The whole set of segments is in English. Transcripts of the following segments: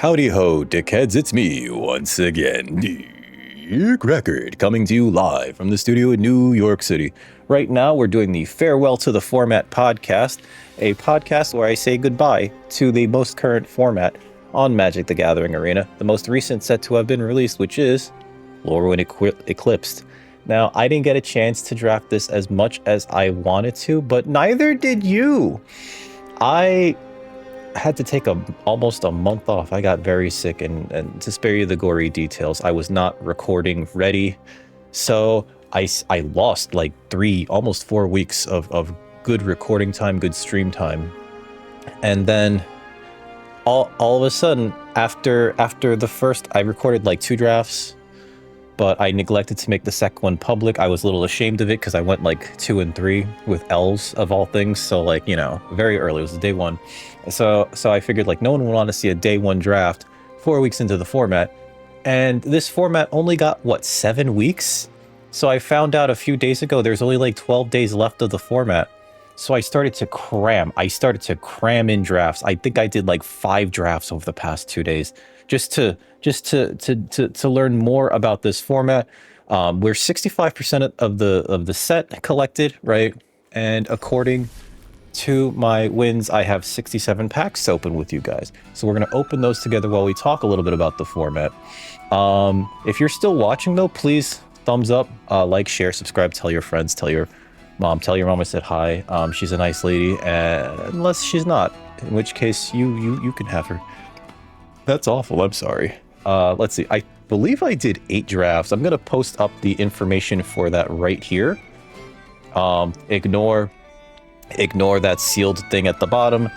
Howdy ho, dickheads, it's me once again, Dick Record, coming to you live from the studio in New York City. Right now, we're doing the Farewell to the Format podcast, a podcast where I say goodbye to the most current format on Magic the Gathering Arena, the most recent set to have been released, which is LORWYN Eclipsed. Now, I didn't get a chance to draft this as much as I wanted to, but neither did you. I had to take almost a month off. I got very sick, and to spare you the gory details, I was not recording ready. So I lost like almost 4 weeks of good recording time, good stream time. And then all of a sudden, after the first, I recorded like 2 drafts, but I neglected to make the second one public. I was a little ashamed of it because I went like 2 and 3 with Elves of all things. So like, you know, very early, it was day 1. So I figured like no one would want to see a day 1 draft 4 weeks into the format. And this format only got, what, 7 weeks? So I found out a few days ago there's only like 12 days left of the format. So I started to cram. In drafts. I think I did like 5 drafts over the past 2 days just to learn more about this format. We're 65% of the set collected, right? And according to my wins, I have 67 packs to open with you guys. So we're going to open those together while we talk a little bit about the format. If you're still watching though, please thumbs up, like, share, subscribe, tell your friends, tell your mom I said hi. She's a nice lady, unless she's not, in which case you can have her. That's awful, I'm sorry. Let's see, I believe I did 8 drafts. I'm going to post up the information for that right here. Ignore that sealed thing at the bottom.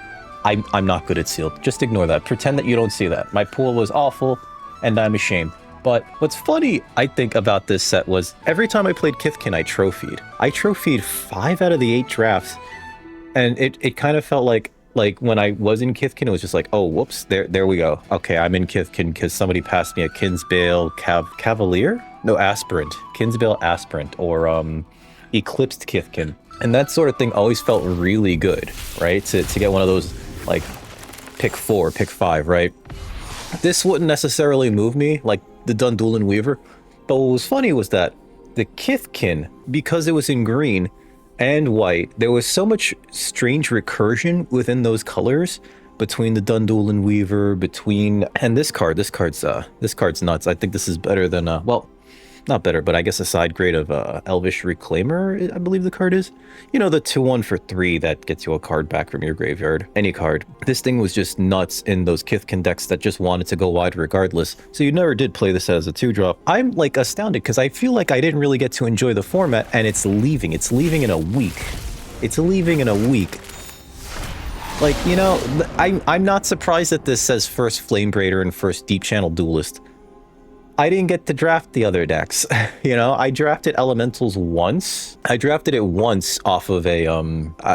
I'm not good at sealed. Just ignore that. Pretend that you don't see that. My pool was awful, and I'm ashamed. But what's funny, I think, about this set was every time I played Kithkin, I trophied. I trophied 5 out of the 8 drafts, and it kind of felt like when I was in Kithkin, it was just like, oh, whoops, there we go. Okay, I'm in Kithkin because somebody passed me a Kinsbale Cavalier? No, Aspirant. Kinsbale Aspirant, or Eclipsed Kithkin. And that sort of thing always felt really good, right? To get one of those, like, pick 4, pick 5, right? This wouldn't necessarily move me, like the Dundulin Weaver. But what was funny was that the Kithkin, because it was in green and white, there was so much strange recursion within those colors between the Dundulin Weaver, and this card's nuts. I think this is better than, well, not better, but I guess a side grade of Elvish Reclaimer, I believe the card is. You know, the 2-1 for 3 that gets you a card back from your graveyard. Any card. This thing was just nuts in those Kithkin decks that just wanted to go wide regardless. So you never did play this as a 2-drop. I'm like astounded because I feel like I didn't really get to enjoy the format, and it's leaving. It's leaving in a week. Like, you know, I'm not surprised that this says first Flame Braider and first Deep Channel Duelist. I didn't get to draft the other decks. You know, I drafted Elementals once. I drafted it once off of a,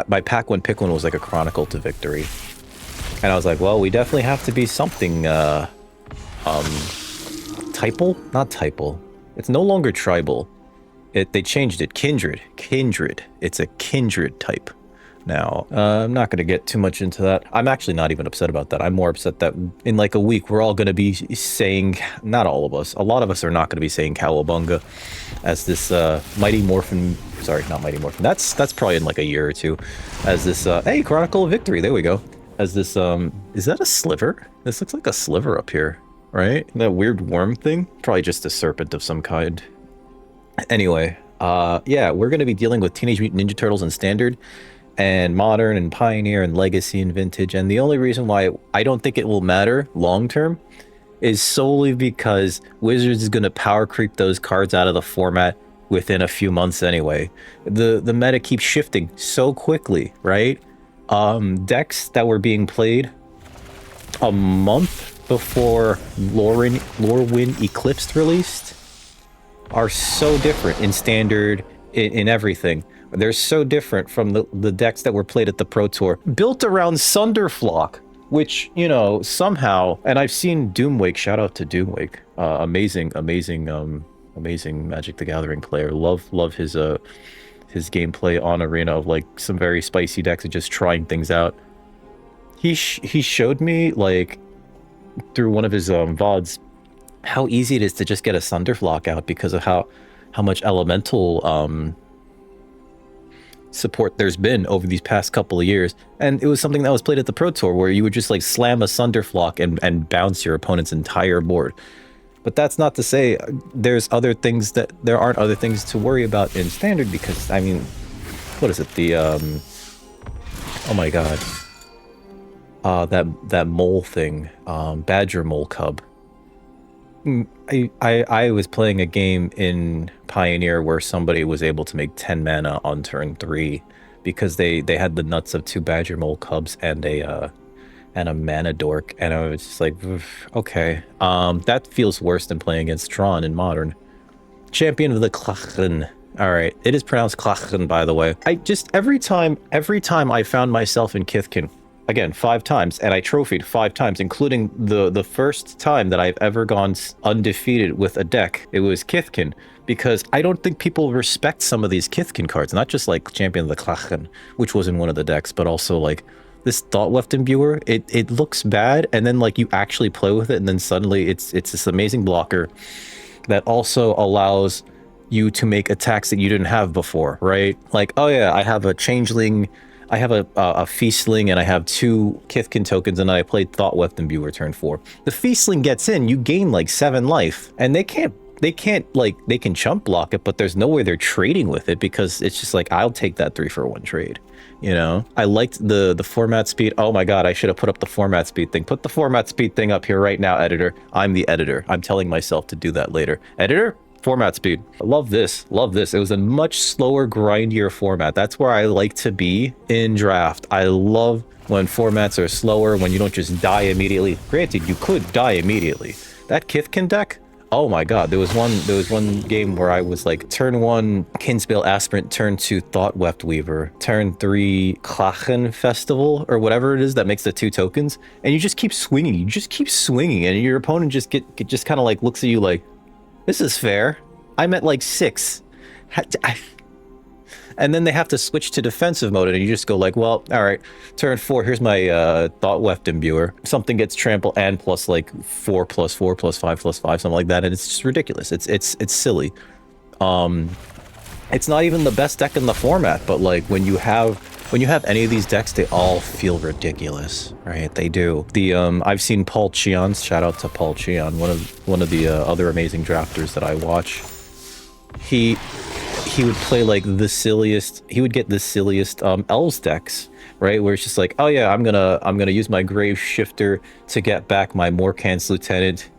my pack 1 pick 1 was like a Chronicle to Victory. And I was like, well, we definitely have to be something, typal? Not typal. It's no longer tribal. They changed it. Kindred. It's a kindred type. Now, I'm not going to get too much into that. I'm actually not even upset about that. I'm more upset that in like a week, we're all going to be saying, not all of us, a lot of us are not going to be saying Cowabunga as this Mighty Morphin, sorry, not Mighty Morphin, that's probably in like a year or 2, as this, hey, Chronicle of Victory, there we go, as this, is that a sliver? This looks like a sliver up here, right? That weird worm thing? Probably just a serpent of some kind. Anyway, yeah, we're going to be dealing with Teenage Mutant Ninja Turtles in Standard, and Modern, and Pioneer, and Legacy, and Vintage. And the only reason why I don't think it will matter long term is solely because Wizards is going to power creep those cards out of the format within a few months anyway. The meta keeps shifting so quickly, right? Decks that were being played a month before LORWYN Eclipsed released are so different in Standard, in everything. They're so different from the decks that were played at the Pro Tour. Built around Sunderflock, which, you know, somehow, and I've seen Doomwake, shout out to Doomwake, amazing Magic the Gathering player. Love his gameplay on Arena of like some very spicy decks and just trying things out. He showed me like through one of his VODs how easy it is to just get a Sunderflock out because of how much elemental support there's been over these past couple of years. And it was something that was played at the Pro Tour where you would just like slam a Sunderflock and bounce your opponent's entire board. But that's not to say there aren't other things to worry about in Standard, because I mean, what is it, the oh my god, that mole thing, badger mole cub. I was playing a game in Pioneer where somebody was able to make 10 mana on turn 3 because they had the nuts of 2 badger mole cubs and a mana dork, and I was just like, okay, that feels worse than playing against Tron in Modern. Champion of the Klachen. All right, it is pronounced Klachen, by the way. I just every time I found myself in Kithkin, again 5 times, and I trophied 5 times, including the first time that I've ever gone undefeated with a deck. It was Kithkin, because I don't think people respect some of these Kithkin cards, not just like Champion of the Klachen, which was in one of the decks, but also like this Thoughtweft Imbuer. It looks bad, and then like you actually play with it, and then suddenly it's this amazing blocker that also allows you to make attacks that you didn't have before, right? Like, oh yeah, I have a Changeling, I have a Feastling, and I have 2 Kithkin tokens, and I played Thoughtweft Imbuer turn 4. The Feastling gets in, you gain like 7 life, and they can chump block it, but there's no way they're trading with it, because it's just like, I'll take that 3-for-1 trade. You know, I liked the format speed. Oh my god, I should have put up the format speed thing. Put the format speed thing up here right now, editor. I'm the editor. I'm telling myself to do that later. Editor, format speed. I love this. Love this. It was a much slower, grindier format. That's where I like to be in draft. I love when formats are slower, when you don't just die immediately. Granted, you could die immediately. That Kithkin deck, oh my god, there was one game where I was like, turn 1 Kinsbale Aspirant, turn 2 Thoughtweft Weaver, turn 3 Klachen Festival, or whatever it is that makes the 2 tokens, and you just keep swinging, and your opponent just kind of like looks at you like, this is fair. I'm at like 6. And then they have to switch to defensive mode, and you just go like, well, all right, turn 4, here's my Thoughtweft Imbuer. Something gets trample and plus like 4+4 plus 5+5, something like that, and it's just ridiculous. It's silly. It's not even the best deck in the format, but like when you have any of these decks, they all feel ridiculous, right? They do. I've seen Paul Cheon's, shout out to Paul Cheon, one of the other amazing drafters that I watch. He would play like the silliest. He would get the silliest Elves decks, right? Where it's just like, oh yeah, I'm gonna use my Grave Shifter to get back my Morkhan's Lieutenant.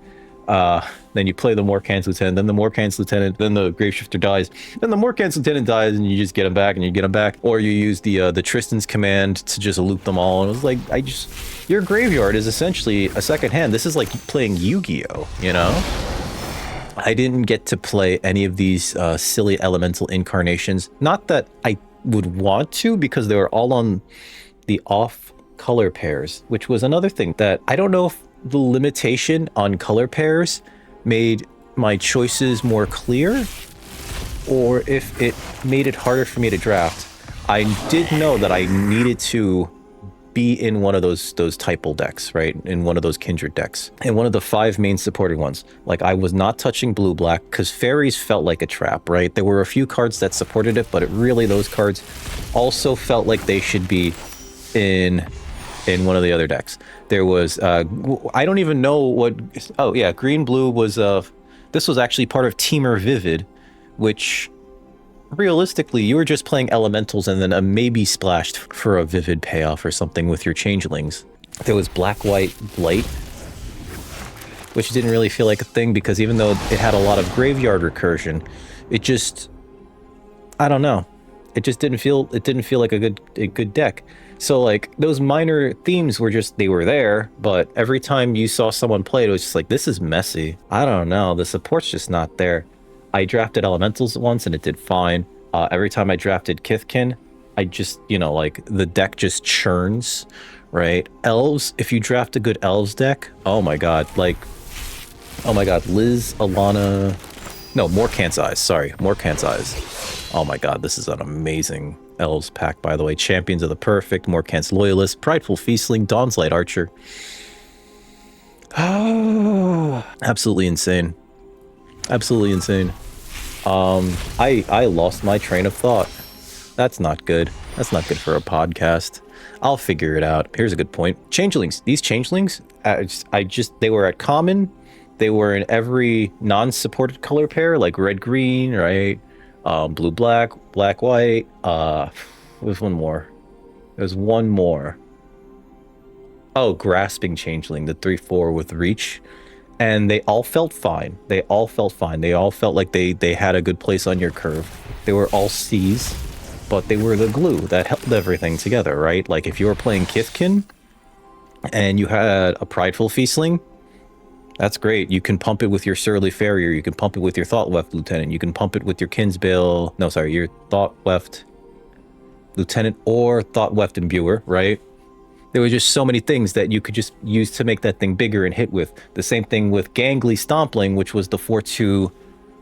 Then you play the Morkhan's Lieutenant, then the Morkhan's Lieutenant, then the Grave Shifter dies, then the Morkhan's Lieutenant dies, and you just get him back, and you get him back. Or you use the Tristan's Command to just loop them all. And it was like, your graveyard is essentially a second hand. This is like playing Yu-Gi-Oh, you know? I didn't get to play any of these silly elemental incarnations. Not that I would want to, because they were all on the off color pairs, which was another thing that I don't know if the limitation on color pairs made my choices more clear, or if it made it harder for me to draft. I did know that I needed to be in one of those typal decks, right? In one of those kindred decks. And one of the 5 main supported ones. Like, I was not touching blue-black, because fairies felt like a trap, right? There were a few cards that supported it, but those cards also felt like they should be in one of the other decks. There was, I don't even know what, oh yeah, green-blue was, this was actually part of Temur Vivid, which realistically, you were just playing elementals and then a maybe splashed for a Vivid payoff or something with your changelings. There was Black-White Blight, which didn't really feel like a thing, because even though it had a lot of graveyard recursion, it just, I don't know, it just didn't feel like a good deck. So like, those minor themes were just, they were there, but every time you saw someone play it, was just like, this is messy. I don't know, the support's just not there. I drafted elementals once and it did fine. Every time I drafted Kithkin, I just, like, the deck just churns, right? Elves, if you draft a good Elves deck, oh my god, Liz, Alana, no, Morkhan's Eyes. Oh my god, this is an amazing Elves pack, by the way. Champions of the Perfect, Morkhan's Loyalist, Prideful Feastling, Dawn's Light Archer. Absolutely insane. Absolutely insane. I lost my train of thought. That's not good. That's not good for a podcast. I'll figure it out. Here's a good point. Changelings. These changelings, they were at common. They were in every non-supported color pair, like red-green, right? Blue-black, black-white. There's one more. There's one more. Oh, Grasping Changeling, the 3/4 with reach. And they all felt fine. They all felt fine. They all felt like they had a good place on your curve. They were all C's, but they were the glue that held everything together, right? Like if you were playing Kithkin and you had a Prideful Feastling, that's great. You can pump it with your Surly Farrier. You can pump it with your Thought Weft Lieutenant. You can pump it with your Kinsbale. No, sorry, your Thought Weft Lieutenant or Thought Weft Imbuer, right? There were just so many things that you could just use to make that thing bigger and hit with. The same thing with Gangly Stompling, which was the 4/2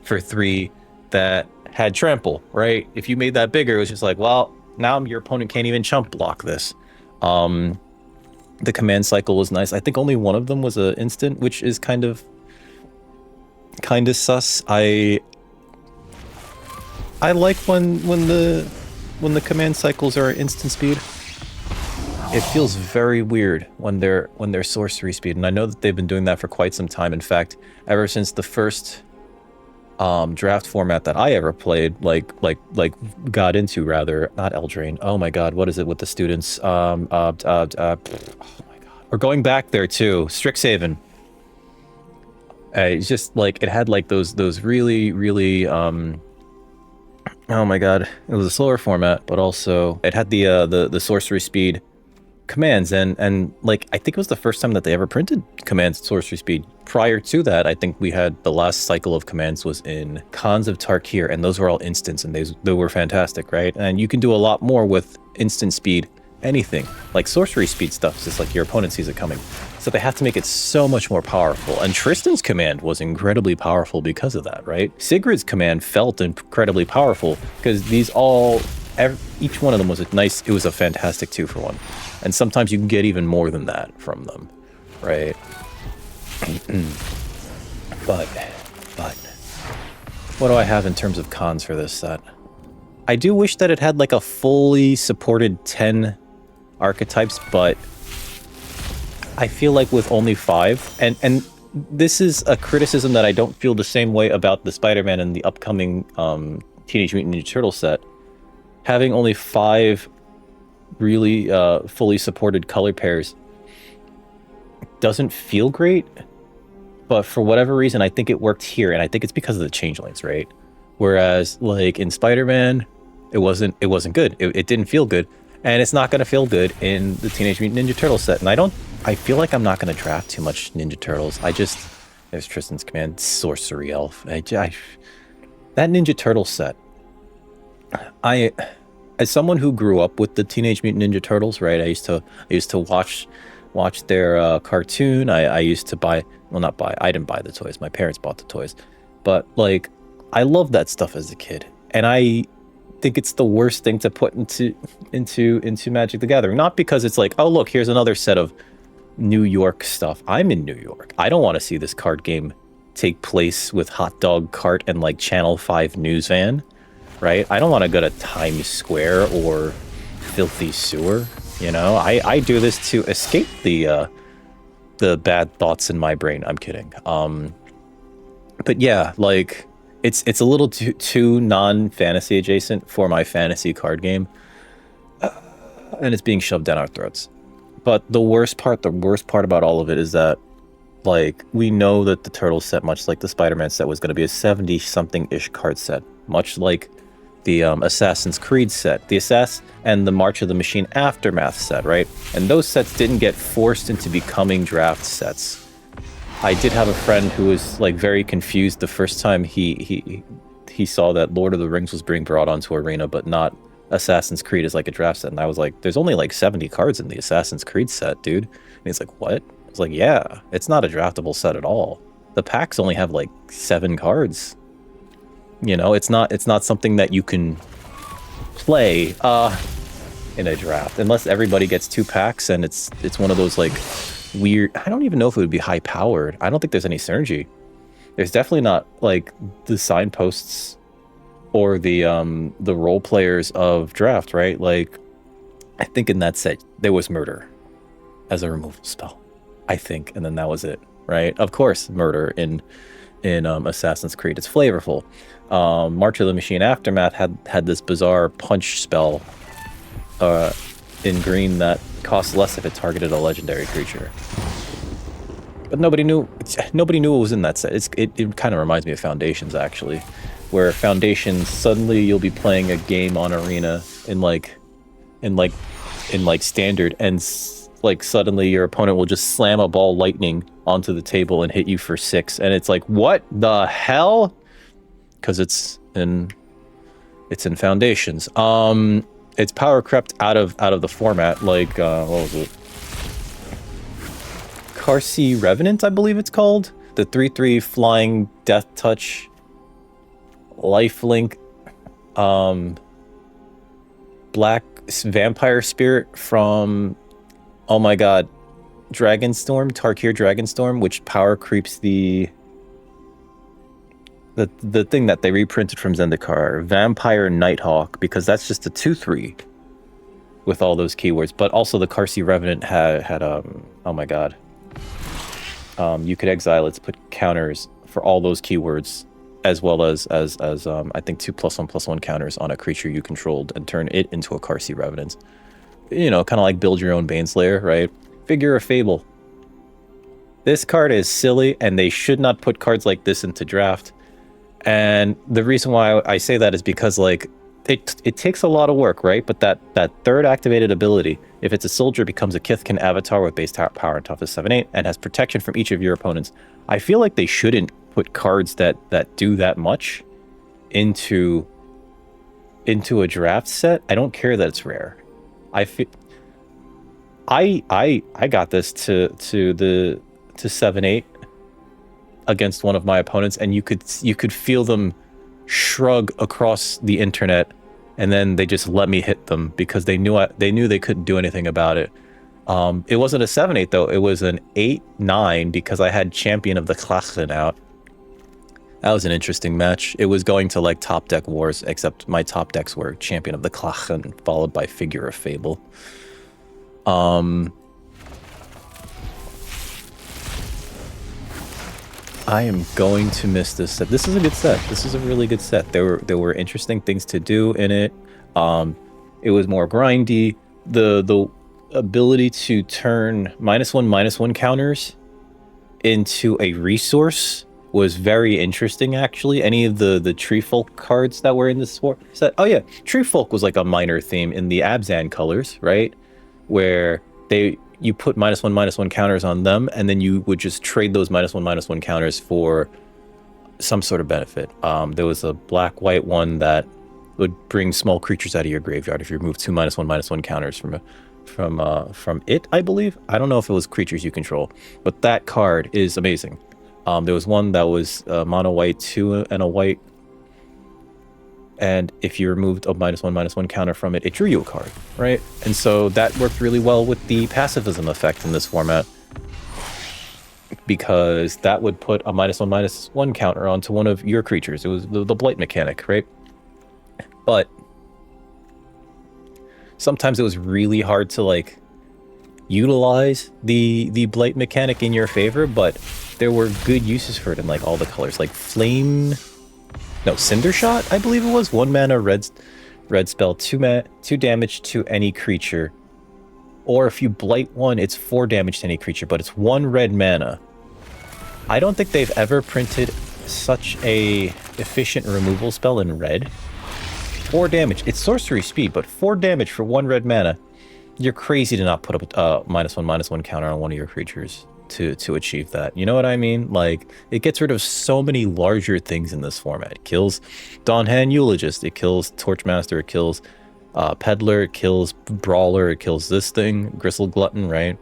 for 3 that had trample, right? If you made that bigger, it was just like, well, now your opponent can't even chump block this. The command cycle was nice. I think only one of them was an instant, which is kind of sus. I like when the command cycles are instant speed. It feels very weird when they're sorcery speed, and I know that they've been doing that for quite some time. In fact, ever since the first draft format that I ever played, got into, rather, not Eldraine. Oh my god, what is it with the students? Oh my god, we're going back there too. Strixhaven. It's just like it had like those really oh my god, it was a slower format, but also it had the sorcery speed commands, and like I think it was the first time that they ever printed commands at sorcery speed. Prior to that, I think we had the last cycle of commands was in Khans of Tarkir, and those were all instants, and they were fantastic, right? And you can do a lot more with instant speed anything. Like sorcery speed stuff is just like your opponent sees it coming. So they have to make it so much more powerful. And Tristan's command was incredibly powerful because of that, right? Sigrid's command felt incredibly powerful because each one of them was it was a fantastic 2-for-1. And sometimes you can get even more than that from them, right? but what do I have in terms of cons for this set? I do wish that it had like a fully supported 10 archetypes, but I feel like with only 5, and this is a criticism that I don't feel the same way about the Spider-Man and the upcoming Teenage Mutant Ninja Turtle set. Having only 5 really fully supported color pairs doesn't feel great, but for whatever reason, I think it worked here, and I think it's because of the changelings, right? Whereas, like in Spider-Man, it wasn't good. It didn't feel good, and it's not going to feel good in the Teenage Mutant Ninja Turtle set. And I feel like I'm not going to draft too much Ninja Turtles. There's Tristan's command, Sorcery Elf. That Ninja Turtle set, as someone who grew up with the Teenage Mutant Ninja Turtles, right? I used to watch their cartoon. I used to buy, well, not buy. I didn't buy the toys. My parents bought the toys, but like I loved that stuff as a kid, and I think it's the worst thing to put into Magic the Gathering. Not because it's like, oh look, here's another set of New York stuff. I'm in New York. I don't want to see this card game take place with Hot Dog Cart and like Channel 5 news van. Right? I don't want to go to Times Square or Filthy Sewer. You know, I do this to escape the bad thoughts in my brain. I'm kidding. But yeah, like it's a little too non-fantasy adjacent for my fantasy card game, and it's being shoved down our throats. But the worst part about all of it is that, like, we know that the Turtle set, much like the Spider-Man set, was going to be a 70-something-ish card set, much like the Assassin's Creed set, the Assassin and the March of the Machine Aftermath set, right? And those sets didn't get forced into becoming draft sets. I did have a friend who was like very confused the first time he saw that Lord of the Rings was being brought onto Arena, but not Assassin's Creed as like a draft set. And I was like, there's only like 70 cards in the Assassin's Creed set, dude. And he's like, what? I was like, yeah, it's not a draftable set at all. The packs only have like 7 cards. You know, it's not something that you can play in a draft unless everybody gets 2 packs, and it's one of those like weird. I don't even know if it would be high powered. I don't think there's any synergy. There's definitely not like the signposts or the role players of draft, right? Like, I think in that set there was murder as a removal spell, I think, and then that was it, right? Of course, murder in Assassin's Creed, it's flavorful. March of the Machine Aftermath had this bizarre punch spell in green that cost less if it targeted a legendary creature. But nobody knew it was in that set. It kind of reminds me of Foundations, actually, where Foundations, suddenly you'll be playing a game on Arena in Standard, and like suddenly your opponent will just slam a ball lightning onto the table and hit you for 6, and it's like, what the hell? Because it's in Foundations. It's power crept out of the format. Like what was it? Karsi Revenant, I believe it's called. The 3/3 flying death touch lifelink black vampire spirit from, oh my god, Dragonstorm, Tarkir Dragonstorm, which power creeps the thing that they reprinted from Zendikar, Vampire Nighthawk, because that's just a 2/3 with all those keywords. But also the Karsi Revenant had oh my god, you could exile it to put counters for all those keywords, as well as I think 2+1/+1 counters on a creature you controlled and turn it into a Karsi Revenant. You know, kind of like build your own Baneslayer, right? Figure of Fable. This card is silly, and they should not put cards like this into draft. And the reason why I say that is because, like, it takes a lot of work, right? But that third activated ability, if it's a soldier, becomes a Kithkin avatar with base power and toughness 7/8 and has protection from each of your opponents. I feel like they shouldn't put cards that do that much into a draft set. I don't care that it's rare. I feel I got this to 7/8 against one of my opponents, and you could feel them shrug across the internet, and then they just let me hit them because they knew they couldn't do anything about it. It wasn't a 7/8 though; it was an 8/9 because I had Champion of the Klachen out. That was an interesting match. It was going to like top deck wars, except my top decks were Champion of the Klachen followed by Figure of Fable. I am going to miss this set. This is a good set. This is a really good set. There were interesting things to do in it. It was more grindy. The ability to turn -1/-1 counters into a resource was very interesting, actually. Any of the Tree Folk cards that were in this set. Oh yeah, Tree Folk was like a minor theme in the Abzan colors, right? Where you put -1/-1 counters on them, and then you would just trade those -1/-1 counters for some sort of benefit. There was a black-white one that would bring small creatures out of your graveyard if you remove 2 -1/-1 counters from it, I believe. I don't know if it was creatures you control, but that card is amazing. There was one that was mono white, 2 and a white, and if you removed a -1/-1 counter from it, it drew you a card, right? And so that worked really well with the pacifism effect in this format, because that would put a -1/-1 counter onto one of your creatures. It was the blight mechanic, right? But sometimes it was really hard to like utilize the blight mechanic in your favor, but there were good uses for it in like all the colors, like Cinder Shot, I believe it was. 1 mana red spell, 2 damage to any creature, or if you blight one, it's 4 damage to any creature, but it's 1 red mana. I don't think they've ever printed such a efficient removal spell in red. 4 damage. It's sorcery speed, but 4 damage for 1 red mana. You're crazy to not put up a -1/-1 counter on one of your creatures to achieve that. You know what I mean? Like, it gets rid of so many larger things in this format. It kills Dawnhand Eulogist, it kills Torchmaster, it kills Peddler, it kills Brawler, it kills this thing, Gristle Glutton, right?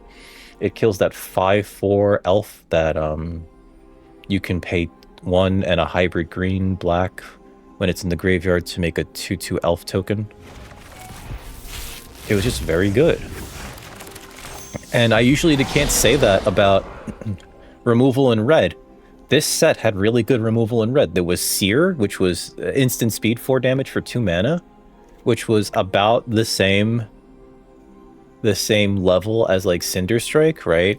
It kills that 5/4 elf that you can pay 1 and a hybrid green black when it's in the graveyard to make a 2/2 elf token. It was just very good. And I usually can't say that about removal in red. This set had really good removal in red. There was Sear, which was instant speed 4 damage for 2 mana, which was about the same level as like Cinder Strike, right?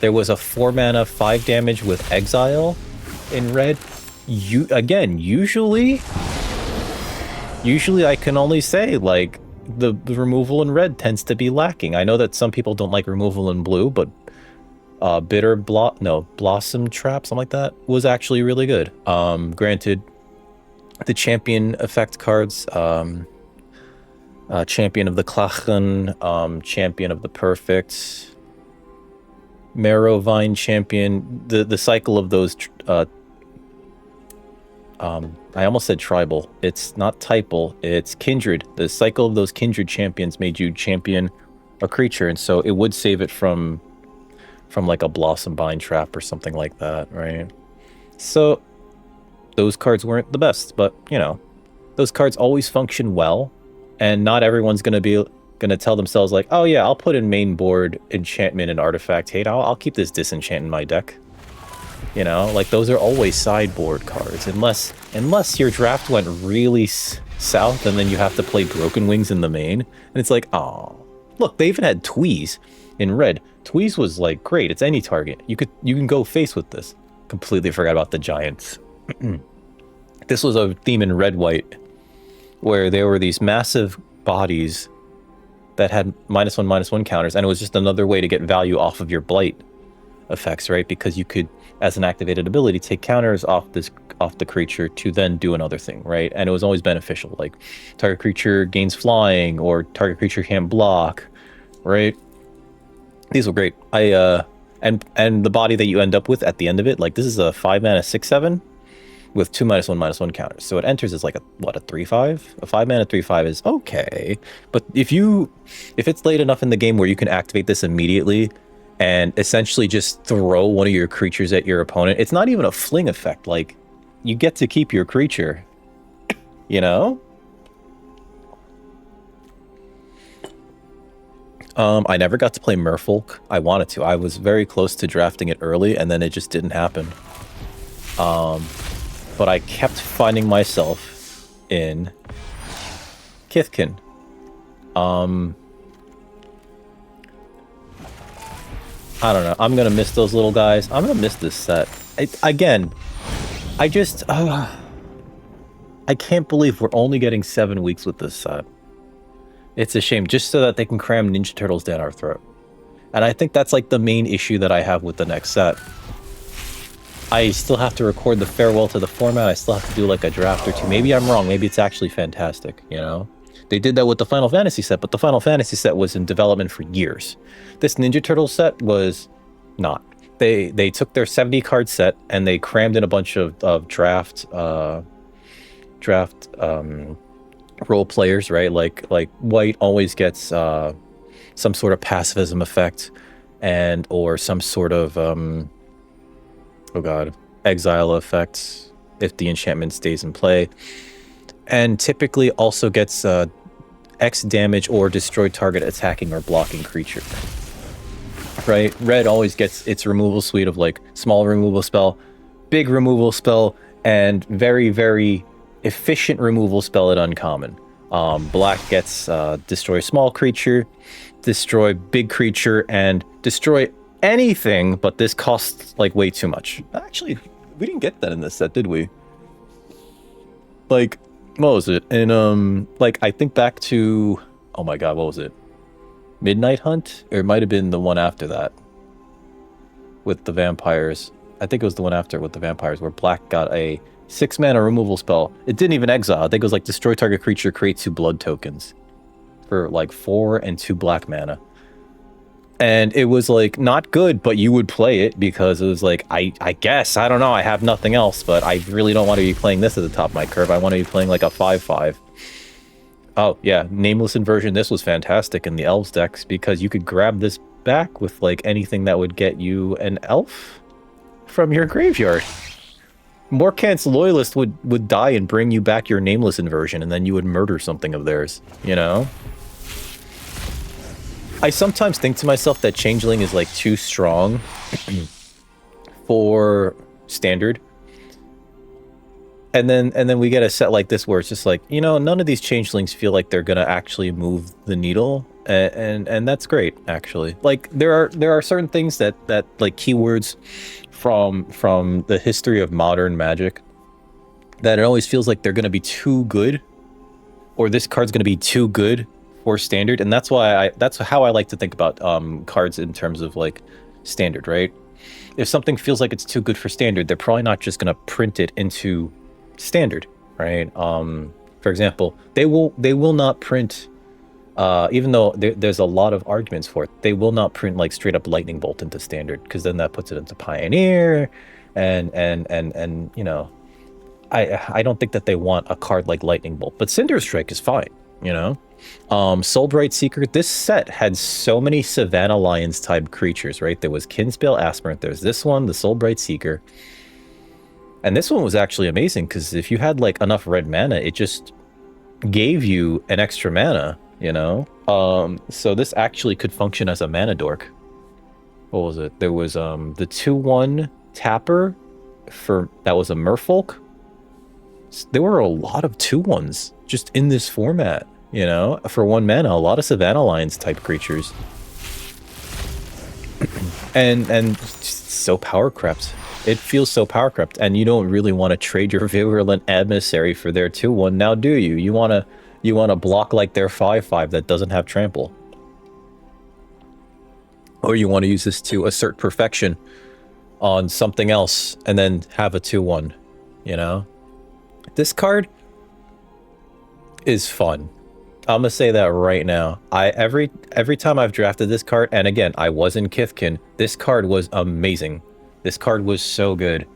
There was a 4 mana 5 damage with Exile in red. Usually I can only say like the removal in red tends to be lacking. I know that some people don't like removal in blue, but Blossom Trap, something like that, was actually really good. Granted, the champion effect cards, Champion of the Klachen, Champion of the Perfect, Marrowvine Champion, the cycle of those, I almost said tribal. It's not typal, it's kindred. The cycle of those kindred champions made you champion a creature, and so it would save it from like a Blossom Bind Trap or something like that, right? So those cards weren't the best, but you know, those cards always function well, and not everyone's gonna tell themselves like, oh yeah, I'll put in main board enchantment and artifact hate. I'll keep this disenchant in my deck. You know, like those are always sideboard cards, unless your draft went really south and then you have to play Broken Wings in the main, and it's like, oh, look, they even had Tweeze in red. Tweeze was like great. It's any target. You can go face with this. Completely forgot about the Giants. This was a theme in red white where there were these massive bodies that had -1/-1 counters, and it was just another way to get value off of your blight effects, right? Because you could, as an activated ability, take counters off the creature to then do another thing, right? And it was always beneficial, like target creature gains flying or target creature can't block, right? These were great. And the body that you end up with at the end of it, like this is a 5 mana 6/7 with 2 -1/-1 counters. So it enters as like a 3/5? A 5 mana 3/5 is okay. But if it's late enough in the game where you can activate this immediately and essentially just throw one of your creatures at your opponent, it's not even a fling effect. Like, you get to keep your creature, you know? I never got to play Merfolk. I wanted to. I was very close to drafting it early, and then it just didn't happen. But I kept finding myself in Kithkin. I don't know. I'm gonna miss those little guys. I'm gonna miss this set. I can't believe we're only getting 7 weeks with this set. It's a shame, just so that they can cram Ninja Turtles down our throat. And I think that's like the main issue that I have with the next set. I still have to record the farewell to the format. I still have to do like a draft or two. Maybe I'm wrong. Maybe it's actually fantastic, you know? They did that with the Final Fantasy set, but the Final Fantasy set was in development for years. This Ninja Turtles set was not. They took their 70 card set and they crammed in a bunch of draft role players, right? Like white always gets some sort of pacifism effect or some sort of exile effect if the enchantment stays in play, and typically also gets X damage or destroy target attacking or blocking creature, right? Red always gets its removal suite of like small removal spell, big removal spell, and very, very efficient removal spell at uncommon. Black gets destroy small creature, destroy big creature, and destroy anything, but this costs like way too much. Actually, we didn't get that in this set, did we? Like, what was it? And like I think back to, oh my god, what was it? Midnight Hunt? Or it might have been the one after that with the vampires. I think it was the one after with the vampires where black got a 6 mana removal spell. It didn't even exile. I think it was like destroy target creature, create 2 blood tokens for like 4 and 2 black mana. And it was like not good, but you would play it because it was like, I guess, I don't know, I have nothing else, but I really don't want to be playing this at the top of my curve. I want to be playing like a 5/5. Oh yeah, Nameless Inversion, this was fantastic in the Elves decks because you could grab this back with like anything that would get you an elf from your graveyard. Morkant's Loyalist would die and bring you back your Nameless Inversion, and then you would murder something of theirs, you know? I sometimes think to myself that Changeling is like too strong for standard. And then we get a set like this where it's just like, you know, none of these changelings feel like they're gonna actually move the needle, and that's great actually. Like there are certain things that like keywords from the history of modern Magic that it always feels like they're gonna be too good, or this card's gonna be too good for standard, and that's why that's how I like to think about cards in terms of like standard, right? If something feels like it's too good for standard, they're probably not just gonna print it into standard, right? For example, they will not print, even though there's a lot of arguments for it, they will not print like straight up lightning bolt into standard, because then that puts it into pioneer, and you know, I don't think that they want a card like lightning bolt, but Cinder Strike is fine, you know. Soulbright Seeker, this set had so many Savannah Lions type creatures, right? There was Kinsbale Aspirant, there's this one, the Soulbright Seeker. And this one was actually amazing, because if you had like enough red mana, it just gave you an extra mana, you know? So this actually could function as a mana dork. What was it? There was the 2/1 tapper that was a merfolk. There were a lot of 2/1s just in this format, you know? For 1 mana, a lot of Savannah Lions type creatures. and so power crept. It feels so power crept, and you don't really want to trade your Virulent Adversary for their 2/1 now, do you? You want to block like their 5/5 that doesn't have trample, or you want to use this to assert perfection on something else and then have a 2/1. You know, this card is fun. I'm gonna say that right now. Every time I've drafted this card, and again, I was in Kithkin, this card was amazing. This card was so good,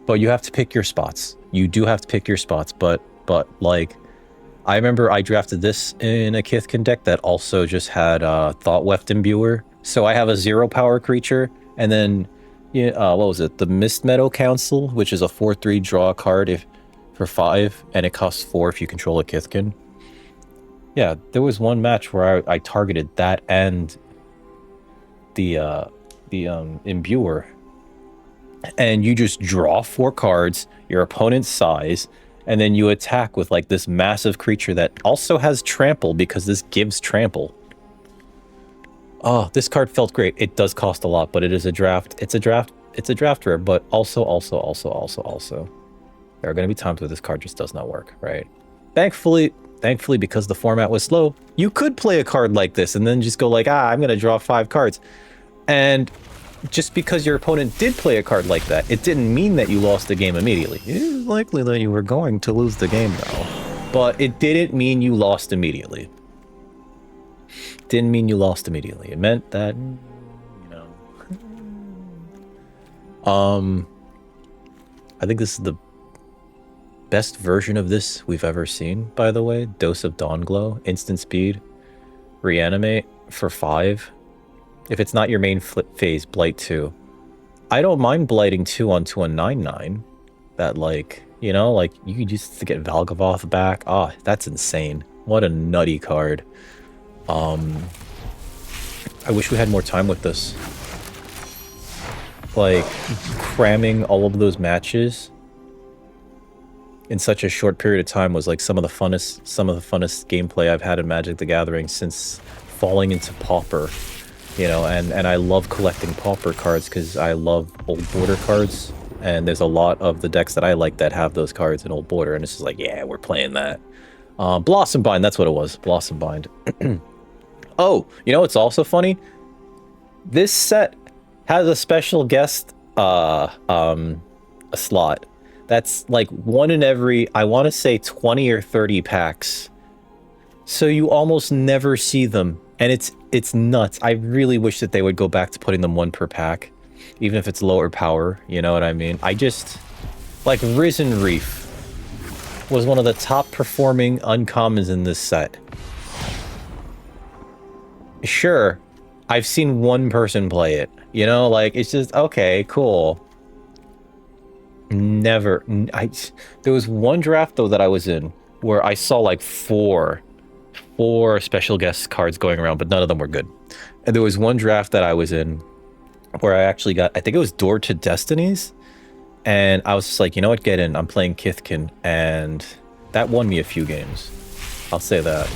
but you have to pick your spots. You do have to pick your spots, but like, I remember I drafted this in a Kithkin deck that also just had Thought Weft Imbuer. So I have a 0 power creature, and then what was it? The Mist Meadow Council, which is a 4/3 draw card for 5, and it costs 4 if you control a Kithkin. Yeah, there was one match where I targeted that and the Imbuer. And you just draw 4 cards, your opponent's size, and then you attack with like this massive creature that also has trample, because this gives trample. Oh, this card felt great. It does cost a lot, but it is a draft. It's a draft rare, but also, there are going to be times where this card just does not work, right? Thankfully, because the format was slow, you could play a card like this and then just go like, I'm going to draw 5 cards. And just because your opponent did play a card like that, it didn't mean that you lost the game immediately. It is likely that you were going to lose the game, though. But it didn't mean you lost immediately. Didn't mean you lost immediately. It meant that, you know... I think this is the best version of this we've ever seen, by the way. Dose of Dawnglow, instant speed, reanimate for 5. If it's not your main flip phase, blight 2. I don't mind blighting 2 onto a 9/9. That, like, you know, like, you could just to get Valgavoth back. Ah, that's insane. What a nutty card. I wish we had more time with this. Like, cramming all of those matches in such a short period of time was like some of the funnest gameplay I've had in Magic the Gathering since falling into Pauper. You know, and I love collecting Pauper cards because I love Old Border cards, and there's a lot of the decks that I like that have those cards in Old Border, and it's just like, yeah, we're playing that. Blossom Bind, that's what it was. Blossom Bind. Oh, you know what's also funny? This set has a special guest a slot. That's like one in every, I want to say 20 or 30 packs. So you almost never see them. And it's nuts. I really wish that they would go back to putting them 1 per pack, even if it's lower power, you know what I mean? I just, like, Risen Reef was one of the top performing uncommons in this set. Sure, I've seen 1 person play it, you know, like, it's just, okay, cool. Never, there was one draft, though, that I was in where I saw, like, 4 4 special guest cards going around, but none of them were good. And there was one draft that I was in where I actually got, I think it was Door to Destinies, and I was just like, you know what, get in. I'm playing Kithkin, and that won me a few games. I'll say that.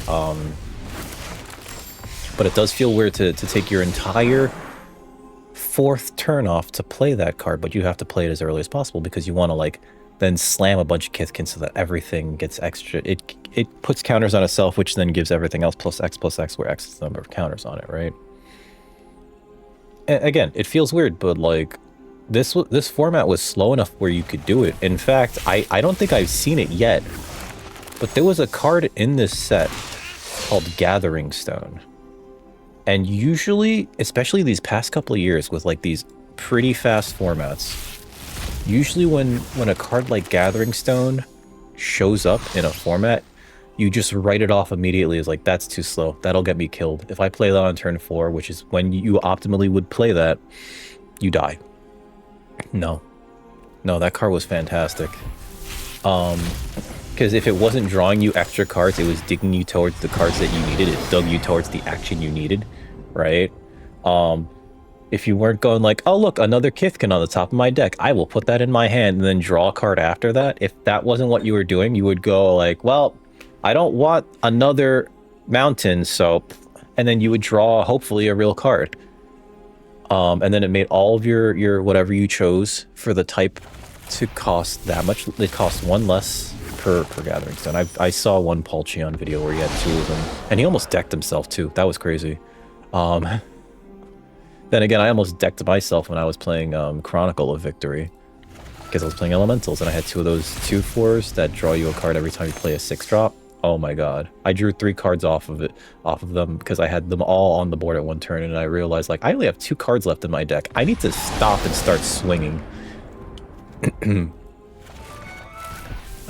But it does feel weird to take your entire 4th turn off to play that card, but you have to play it as early as possible because you want to like then slam a bunch of Kithkin so that everything gets extra. It puts counters on itself, which then gives everything else plus X, where X is the number of counters on it, right? And again, it feels weird, but like this format was slow enough where you could do it. In fact, I don't think I've seen it yet, but there was a card in this set called Gathering Stone. And usually, especially these past couple of years with like these pretty fast formats, usually when a card like Gathering Stone shows up in a format, you just write it off immediately as like, that's too slow. That'll get me killed. If I play that on turn 4, which is when you optimally would play that, you die. No, that card was fantastic. Because if it wasn't drawing you extra cards, it was digging you towards the cards that you needed. It dug you towards the action you needed, right? If you weren't going like, oh look, another Kithkin on the top of my deck, I will put that in my hand and then draw a card after that. If that wasn't what you were doing, you would go like, well, I don't want another mountain, so... And then you would draw, hopefully, a real card. And then it made all of your whatever you chose for the type to cost that much. It cost 1 less per Gathering Stone. I saw one Paul Cheon video where he had 2 of them, and he almost decked himself too. That was crazy. Then again, I almost decked myself when I was playing Chronicle of Victory, because I was playing Elementals, and I had 2 of those 2/4s that draw you a card every time you play a 6-drop. Oh my god. I drew 3 cards off of them because I had them all on the board at one turn, and I realized like I only have 2 cards left in my deck. I need to stop and start swinging.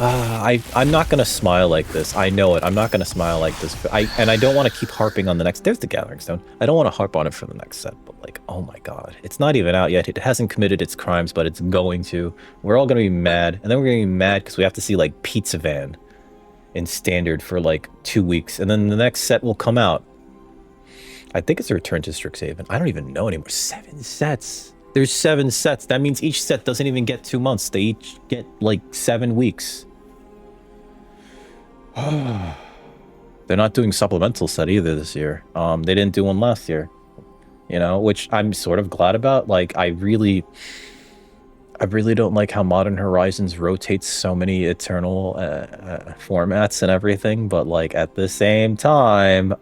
I'm not gonna smile like this. I know it. I'm not gonna smile like this. And I don't want to keep harping on the next. There's the Gathering Stone. I don't want to harp on it for the next set, but like, oh my god, it's not even out yet. It hasn't committed its crimes, but it's going to. We're all gonna be mad, and then we're gonna be mad because we have to see like Pizza Van in Standard for like 2 weeks, and then the next set will come out. I think it's a Return to Strixhaven. I don't even know anymore. 7 sets. There's 7 sets. That means each set doesn't even get 2 months. They each get like 7 weeks. They're not doing supplemental set either this year. They didn't do one last year, you know, which I'm sort of glad about. Like, I really don't like how Modern Horizons rotates so many eternal formats and everything, but like at the same time,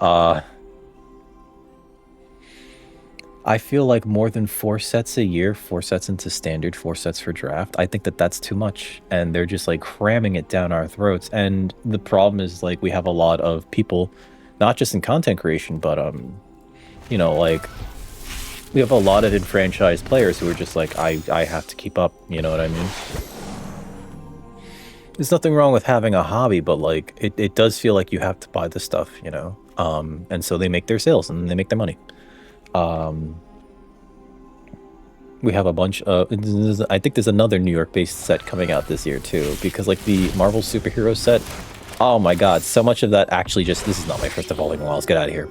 I feel like more than 4 sets a year, 4 sets into Standard, 4 sets for Draft, I think that's too much, and they're just like cramming it down our throats. And the problem is like we have a lot of people, not just in content creation, but you know, like we have a lot of enfranchised players who are just like, I have to keep up, you know what I mean? There's nothing wrong with having a hobby, but like it does feel like you have to buy the stuff, you know? And so they make their sales and they make their money. We have a bunch of, I think there's another New York-based set coming out this year too, because like the Marvel superhero set, oh my god, so much of that actually just, this is not my first Evolving Wilds, get out of here.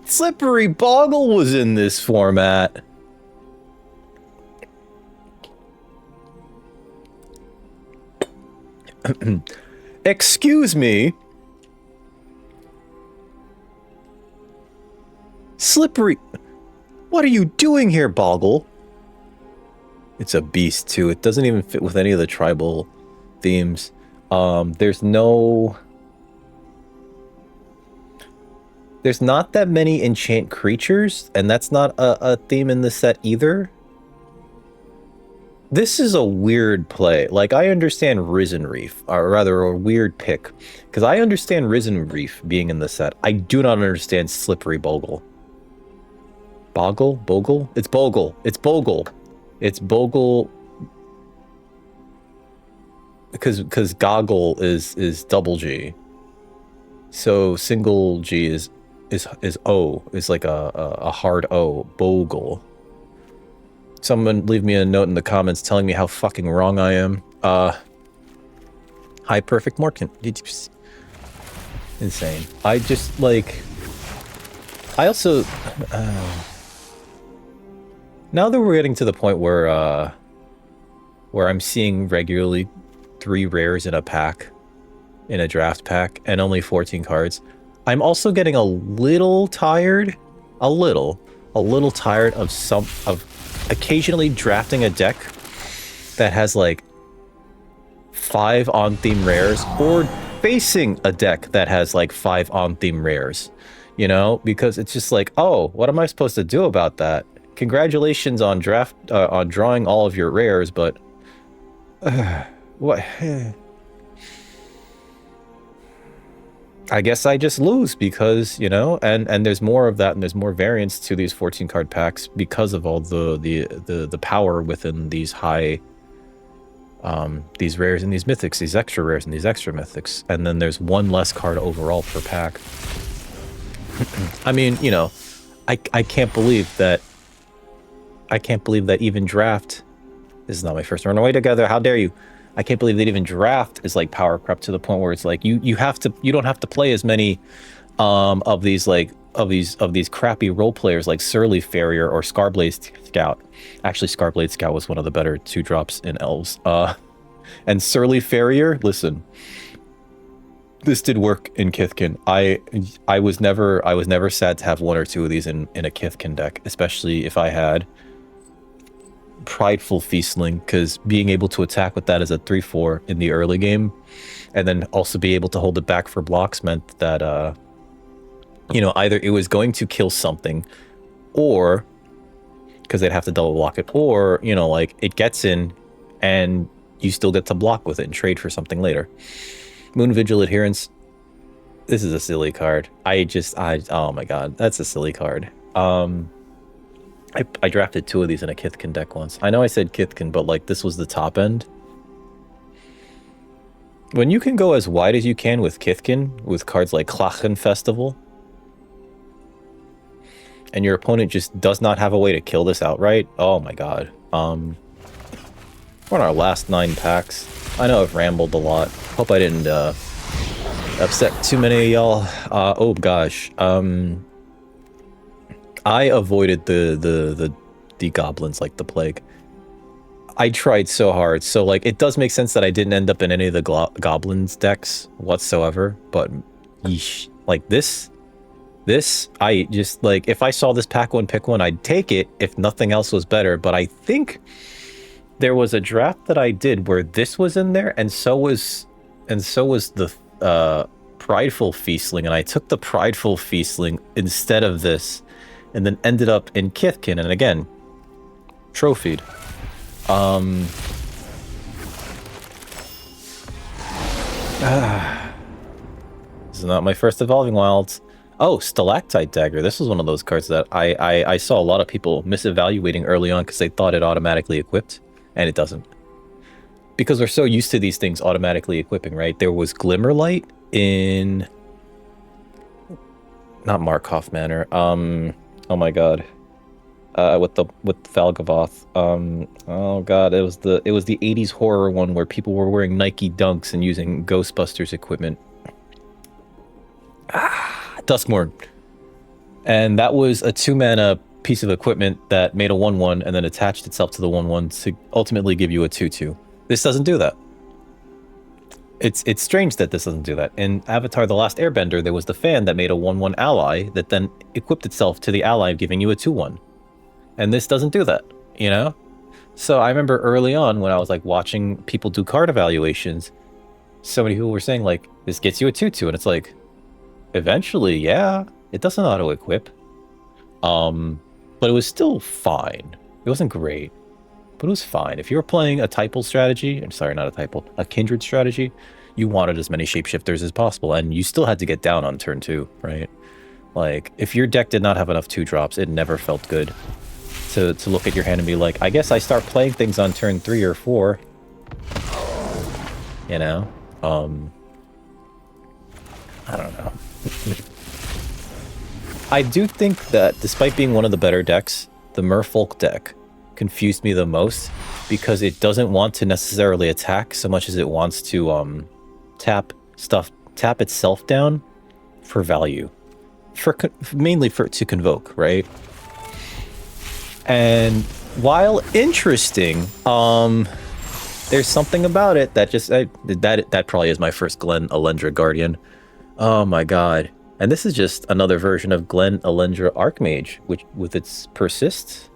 Slippery Boggle was in this format. Excuse me. Slippery, what are you doing here, Boggle? It's a beast too. It doesn't even fit with any of the tribal themes. There's not that many enchant creatures, and that's not a theme in the set either. This is a weird play. Like, I understand Risen Reef, or rather a weird pick, because I understand Risen Reef being in the set. I do not understand Slippery Bogle. Boggle? Bogle? It's Bogle. It's Bogle. It's Bogle. Because Goggle is double G. So single G is O. Is like a hard O. Bogle. Someone leave me a note in the comments telling me how fucking wrong I am. Hi, Perfect Morgan. Insane. I just, like... I also... now that we're getting to the point where I'm seeing regularly 3 rares in a pack, in a draft pack, and only 14 cards, I'm also getting a little tired, a little tired of occasionally drafting a deck that has like 5 on-theme rares, or facing a deck that has like 5 on-theme rares, you know, because it's just like, oh, what am I supposed to do about that? Congratulations on on drawing all of your rares, but what? I guess I just lose because, you know, and there's more of that, and there's more variance to these 14 card packs because of all the power within these high these rares and these mythics, these extra rares and these extra mythics, and then there's 1 less card overall per pack. I mean, you know, I can't believe that even draft, this is not my first run away together, how dare you? I can't believe that even draft is like power crept to the point where it's like you don't have to play as many of these crappy role players like Surly Farrier or Scarblade Scout. Actually, Scarblade Scout was one of the better 2-drops in Elves. And Surly Farrier, listen, this did work in Kithkin. I was never sad to have 1 or 2 of these in a Kithkin deck, especially if I had Prideful Feastling, because being able to attack with that as a 3/4 in the early game, and then also be able to hold it back for blocks, meant that you know, either it was going to kill something, or because they'd have to double block it, or, you know, like it gets in and you still get to block with it and trade for something later. Moon Vigil Adherence, this is a silly card. Oh my god, that's a silly card. I drafted 2 of these in a Kithkin deck once. I know I said Kithkin, but like this was the top end. When you can go as wide as you can with Kithkin, with cards like Klachen Festival, and your opponent just does not have a way to kill this outright, oh my god. We're on our last 9 packs. I know I've rambled a lot. Hope I didn't upset too many of y'all. Oh gosh. I avoided the goblins like the plague. I tried so hard. So like it does make sense that I didn't end up in any of the goblins decks whatsoever, but yeesh, like this I just, like, if I saw this pack 1 pick 1, I'd take it if nothing else was better. But I think there was a draft that I did where this was in there, and so was the Prideful Feastling, and I took the Prideful Feastling instead of this, and then ended up in Kithkin, and again, trophied. This is not my first Evolving Wilds. Oh, Stalactite Dagger. This was one of those cards that I saw a lot of people misevaluating early on because they thought it automatically equipped, and it doesn't. Because we're so used to these things automatically equipping, right? There was Glimmerlight in... not Markov Manor. Oh my god. With Valgavoth. Oh god, it was the 80s horror one where people were wearing Nike Dunks and using Ghostbusters equipment. Duskmourn. And that was a 2-mana piece of equipment that made a 1/1 and then attached itself to the 1/1 to ultimately give you a 2/2. This doesn't do that. It's strange that this doesn't do that. In Avatar: The Last Airbender, there was the fan that made a 1/1 ally that then equipped itself to the ally, giving you a 2/1. And this doesn't do that, you know? So I remember early on when I was like watching people do card evaluations, so many people were saying like, this gets you a 2/2, and it's like, eventually, yeah, it doesn't auto-equip. But it was still fine. It wasn't great, but it was fine. If you were playing a typal strategy, I'm sorry, not a typal, a kindred strategy, you wanted as many shapeshifters as possible, and you still had to get down on turn 2, right? Like, if your deck did not have enough 2-drops, it never felt good to look at your hand and be like, I guess I start playing things on turn 3 or 4. You know? I don't know. I do think that, despite being one of the better decks, the merfolk deck confused me the most because it doesn't want to necessarily attack so much as it wants to tap itself down for value, mainly to convoke, right? And while interesting, there's something about it that just that probably is my first Glen Elendra Guardian. Oh my god! And this is just another version of Glen Elendra Archmage, which with its persist.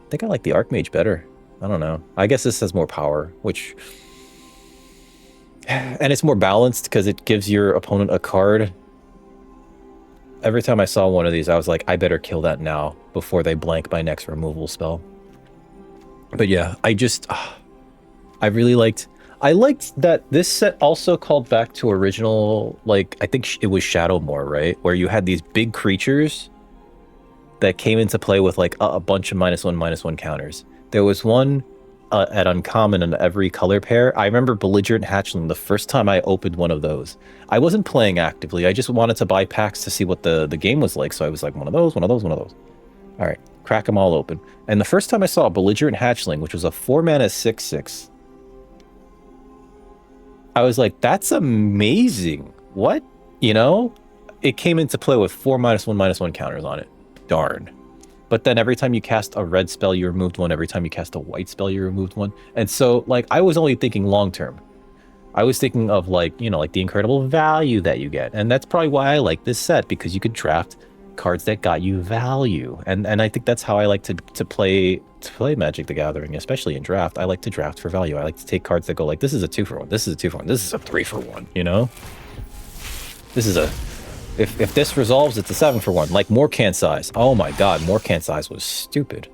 I think I like the Archmage better. I don't know. I guess this has more power, which, and it's more balanced because it gives your opponent a card. Every time I saw one of these, I was like, I better kill that now before they blank my next removal spell. But yeah, I really liked that this set also called back to original, like, I think it was Shadowmoor, right? Where you had these big creatures that came into play with like a bunch of -1/-1 counters. There was one at uncommon in every color pair. I remember Belligerent Hatchling the first time I opened one of those. I wasn't playing actively. I just wanted to buy packs to see what the game was like. So I was like, one of those. All right, crack them all open. And the first time I saw Belligerent Hatchling, which was a 4-mana 6/6, I was like, that's amazing. What? You know? It came into play with 4 -1/-1 counters on it. Darn. But then every time you cast a red spell, you removed one. Every time you cast a white spell, you removed one. And so, like, I was only thinking long term. I was thinking of, like, you know, like the incredible value that you get. And that's probably why I like this set, because you could draft cards that got you value. And I think that's how I like to play Magic the Gathering, especially in draft. I like to draft for value. I like to take cards that go like, this is a 2-for-1, this is a 2-for-1, this is a 3-for-1, you know? This is a... If this resolves, it's a 7-for-1, like Moorcan Size. Oh my god, Moorcan Size was stupid.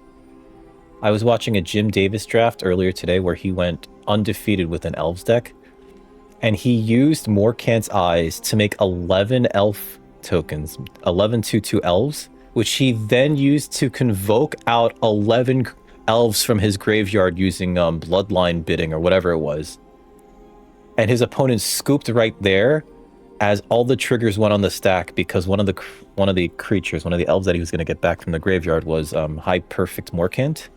I was watching a Jim Davis draft earlier today where he went undefeated with an Elves deck, and he used Moorcan's Eyes to make 11 elf tokens, 11 2/2 elves, which he then used to convoke out 11 elves from his graveyard using bloodline bidding or whatever it was. And his opponent scooped right there as all the triggers went on the stack, because one of the creatures, one of the elves that he was going to get back from the graveyard was High Perfect Morcant,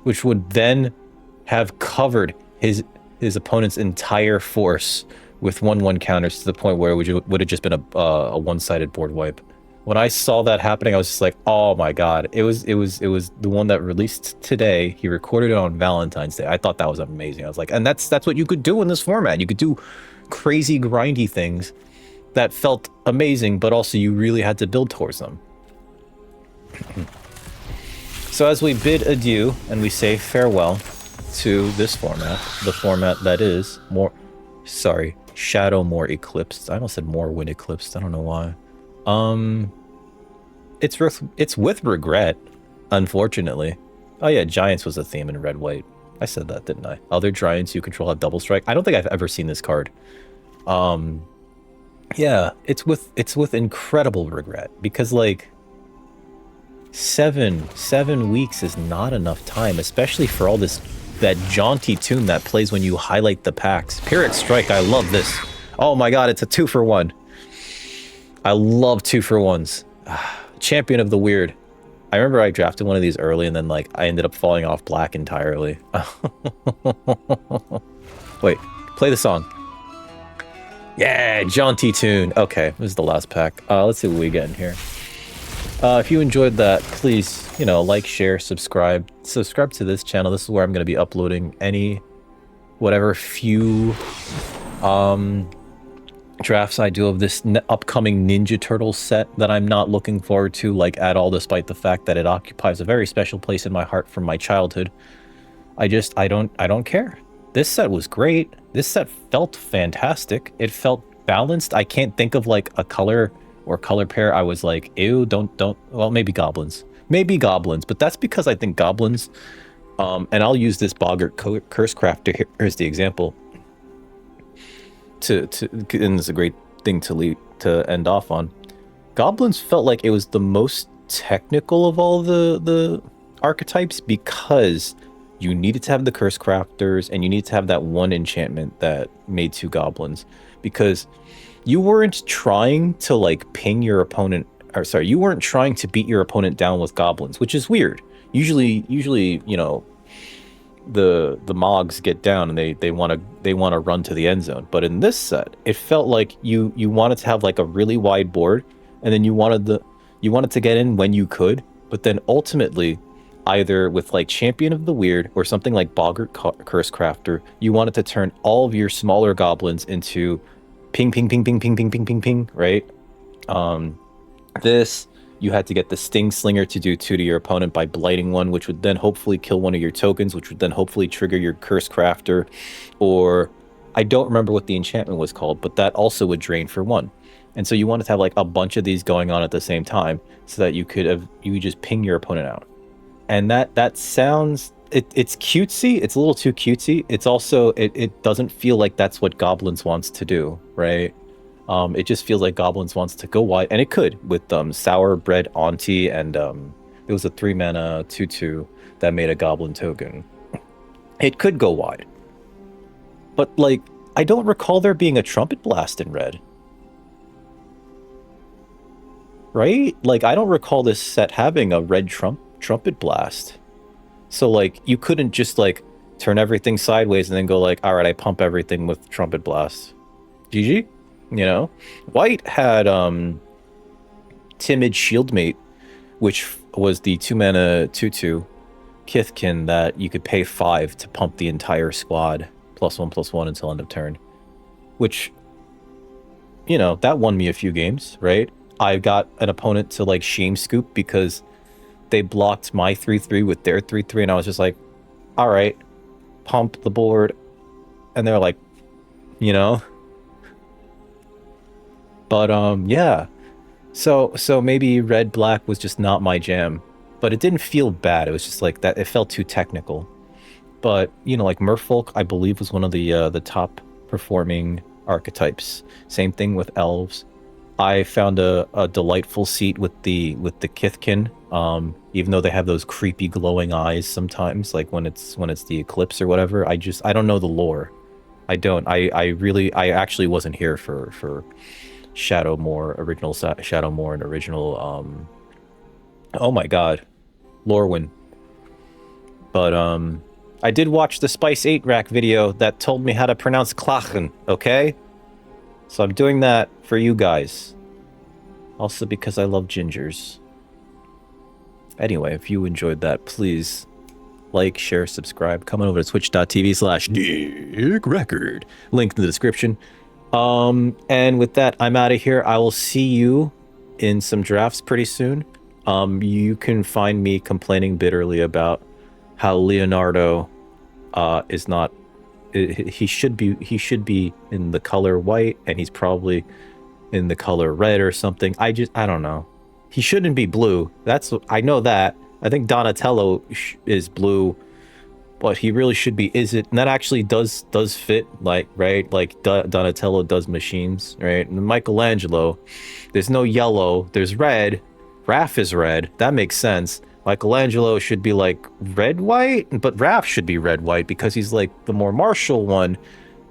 which would then have covered his opponent's entire force with 1/1 counters to the point where it would have just been a one-sided board wipe. When I saw that happening, I was just like, oh my god. It was the one that released today. He recorded it on Valentine's Day. I thought that was amazing. I was like, and that's what you could do in this format. You could do crazy grindy things that felt amazing, but also you really had to build towards them. So as we bid adieu and we say farewell to this format, the format that is Shadowmoor Eclipsed. I almost said Morrowind Eclipsed. I don't know why. It's with regret, unfortunately. Oh yeah, Giants was a theme in red white. I said that, didn't I? Other Giants you control have double strike. I don't think I've ever seen this card. Yeah, it's with incredible regret, because like 7 weeks is not enough time, especially for all that jaunty tune that plays when you highlight the packs. Pyrrhic Strike, I love this. Oh my god, it's a 2-for-1. I love 2-for-1s. Champion of the Weird. I remember I drafted one of these early, and then like I ended up falling off black entirely. Wait, play the song. Yeah, jaunty tune. Okay, this is the last pack. Let's see what we get in here. If you enjoyed that, please, you know, like, share, subscribe to this channel. This is where I'm going to be uploading whatever few drafts I do of this upcoming Ninja Turtle set that I'm not looking forward to like at all, despite the fact that it occupies a very special place in my heart from my childhood. I don't care. This set was great. This set felt fantastic. It felt balanced. I can't think of like a color or color pair I was like, ew, don't. Well, maybe Goblins, but that's because I think Goblins, and I'll use this Boggart Curse Crafter here as the example. And it's a great thing to end off on. Goblins felt like it was the most technical of all the archetypes, because you needed to have the Curse Crafters and you need to have that one enchantment that made 2 goblins, because you weren't trying to like ping your opponent, or sorry, you weren't trying to beat your opponent down with goblins, which is weird. Usually, you know, the Mogs get down and they want to run to the end zone. But in this set, it felt like you wanted to have like a really wide board, and then you wanted to get in when you could, but then ultimately, either with like Champion of the Weird or something like Boggart Curse Crafter, you wanted to turn all of your smaller goblins into ping ping ping ping ping ping ping ping ping, right? This, you had to get the Sting Slinger to do 2 to your opponent by blighting one, which would then hopefully kill one of your tokens, which would then hopefully trigger your Curse Crafter, or I don't remember what the enchantment was called, but that also would drain for 1. And so you wanted to have like a bunch of these going on at the same time so that you could just ping your opponent out. And that sounds, it's cutesy. It's a little too cutesy. It's also, it doesn't feel like that's what Goblins wants to do, right? It just feels like Goblins wants to go wide, and it could with Sour Bread Auntie, and it was a 3-mana 2/2 that made a Goblin token. It could go wide, but like I don't recall there being a Trumpet Blast in red, right? Like I don't recall this set having a red Trumpet Blast, so like you couldn't just like turn everything sideways and then go like, all right, I pump everything with Trumpet Blast. GG. You know, white had Timid Shieldmate, which was the 2-mana 2/2 Kithkin that you could pay 5 to pump the entire squad +1/+1 until end of turn, which, you know, that won me a few games, right? I got an opponent to like shame scoop because they blocked my 3/3 with their 3/3, and I was just like, all right, pump the board, and they're like, you know. But yeah, so maybe red black was just not my jam, but it didn't feel bad. It was just like that. It felt too technical. But you know, like merfolk, I believe was one of the top performing archetypes. Same thing with elves. I found a delightful seat with the Kithkin. Even though they have those creepy glowing eyes sometimes, like when it's the eclipse or whatever. I don't know the lore. I don't. I actually wasn't here for Shadowmoor, original Shadowmoor, and original oh my god, Lorwyn. But I did watch the Spice 8 Rack video that told me how to pronounce Klachen, okay? So I'm doing that for you guys. Also because I love gingers. Anyway, if you enjoyed that, please like, share, subscribe. Come on over to twitch.tv/DickRecord. Link in the description. And with that, I'm out of here. I will see you in some drafts pretty soon. You can find me complaining bitterly about how Leonardo is not, he should be in the color white, and he's probably in the color red or something. I don't know. He shouldn't be blue. I know that. I think Donatello is blue, but he really should be. And that actually does fit, like, right? Like Donatello does machines, right? And Michelangelo, there's no yellow, there's red. Raph is red. That makes sense. Michelangelo should be like red white, but Raph should be red white because he's like the more martial one.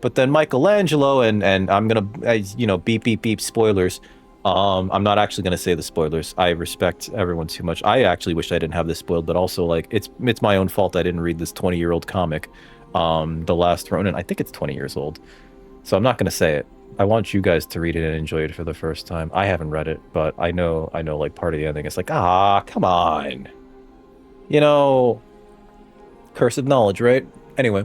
But then Michelangelo and I'm gonna beep beep beep spoilers. I'm not actually gonna say the spoilers. I respect everyone too much. I actually wish I didn't have this spoiled, but also like it's my own fault I didn't read this 20-year-old comic, The Last Ronin. I think it's 20 years old, so I'm not gonna say it. I want you guys to read it and enjoy it for the first time. I haven't read it, but I know like part of the ending. It's like, come on, curse of knowledge, right? Anyway,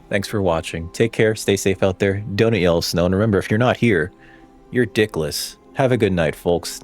thanks for watching. Take care. Stay safe out there. Don't eat yellow snow. And remember, if you're not here, you're dickless. Have a good night, folks.